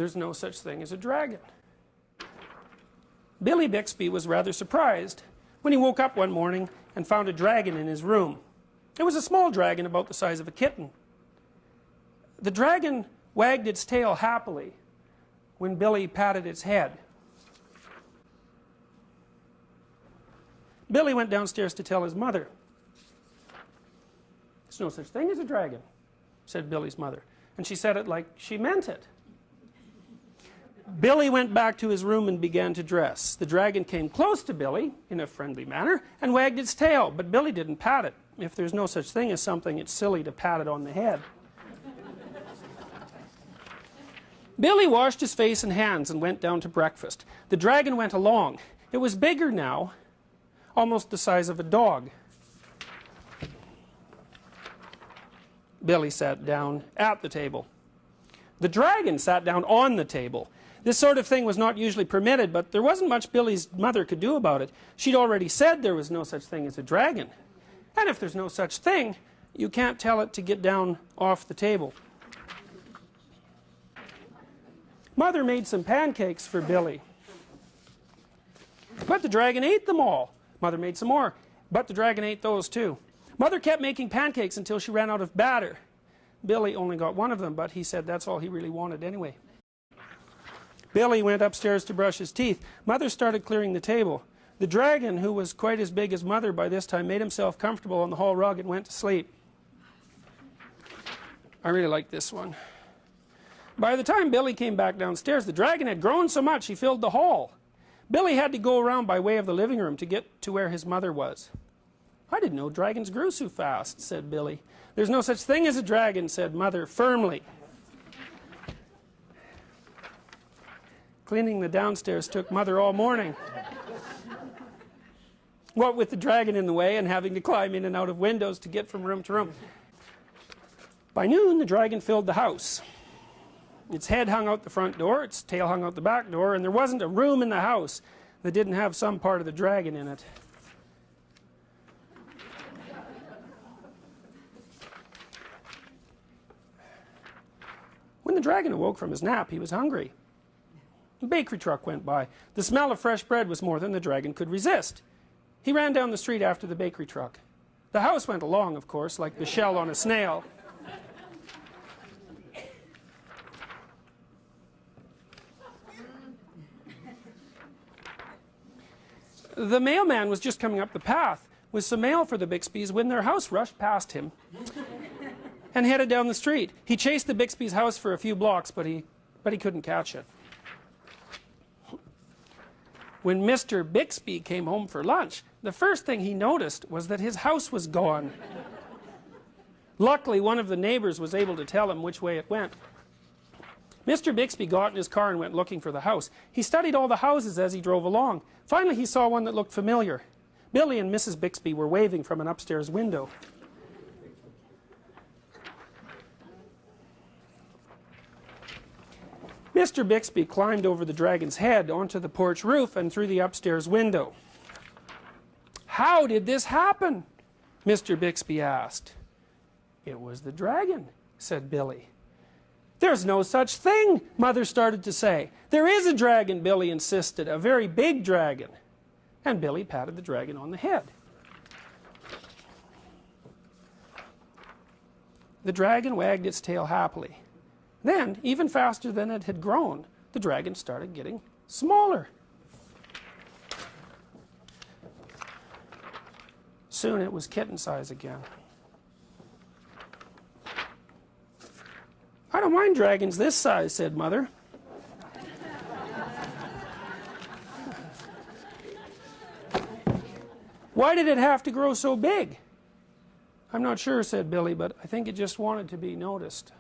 there's no such thing as a dragon. Billy Bixby was rather surprised when he woke up one morning and found a dragon in his room. It was a small dragon about the size of a kitten. The dragon wagged its tail happily when Billy patted its head. Billy went downstairs to tell his mother. "There's no such thing as a dragon," said Billy's mother, and she said it like she meant it. Billy went back to his room and began to dress. The dragon came close to Billy in a friendly manner and wagged its tail, but Billy didn't pat it. If there's no such thing as something, it's silly to pat it on the head. Billy washed his face and hands and went down to breakfast. The dragon went along. It was bigger now, almost the size of a dog. Billy sat down at the table. The dragon sat down on the table. This sort of thing was not usually permitted, but there wasn't much Billy's mother could do about it. She'd already said there was no such thing as a dragon. And if there's no such thing, you can't tell it to get down off the table. Mother made some pancakes for Billy, but the dragon ate them all. Mother made some more, but the dragon ate those too. Mother kept making pancakes until she ran out of batter. Billy only got one of them, but he said that's all he really wanted anyway. Billy went upstairs to brush his teeth. Mother started clearing the table. The dragon, who was quite as big as Mother by this time, made himself comfortable on the hall rug and went to sleep. I really like this one. By the time Billy came back downstairs, the dragon had grown so much he filled the hall. Billy had to go around by way of the living room to get to where his mother was. "I didn't know dragons grew so fast," said Billy. "There's no such thing as a dragon," said Mother firmly. Cleaning the downstairs took Mother all morning. What with the dragon in the way and having to climb in and out of windows to get from room to room. By noon, the dragon filled the house. Its head hung out the front door, its tail hung out the back door, and there wasn't a room in the house that didn't have some part of the dragon in it. When the dragon awoke from his nap, he was hungry. A bakery truck went by. The smell of fresh bread was more than the dragon could resist. He ran down the street after the bakery truck. The house went along, of course, like the shell on a snail. The mailman was just coming up the path with some mail for the Bixbys when their house rushed past him and headed down the street. He chased the Bixbys' house for a few blocks, but he couldn't catch it. When Mr. Bixby came home for lunch, the first thing he noticed was that his house was gone. Luckily, one of the neighbors was able to tell him which way it went. Mr. Bixby got in his car and went looking for the house. He studied all the houses as he drove along. Finally, he saw one that looked familiar. Billy and Mrs. Bixby were waving from an upstairs window. Mr. Bixby climbed over the dragon's head onto the porch roof and through the upstairs window. "How did this happen?" Mr. Bixby asked. "It was the dragon," said Billy. "There's no such thing," Mother started to say. "There is a dragon," Billy insisted, "a very big dragon." And Billy patted the dragon on the head. The dragon wagged its tail happily. Then, even faster than it had grown, the dragon started getting smaller. Soon it was kitten size again. "I don't mind dragons this size," said Mother. "Why did it have to grow so big?" "I'm not sure," said Billy, "but I think it just wanted to be noticed."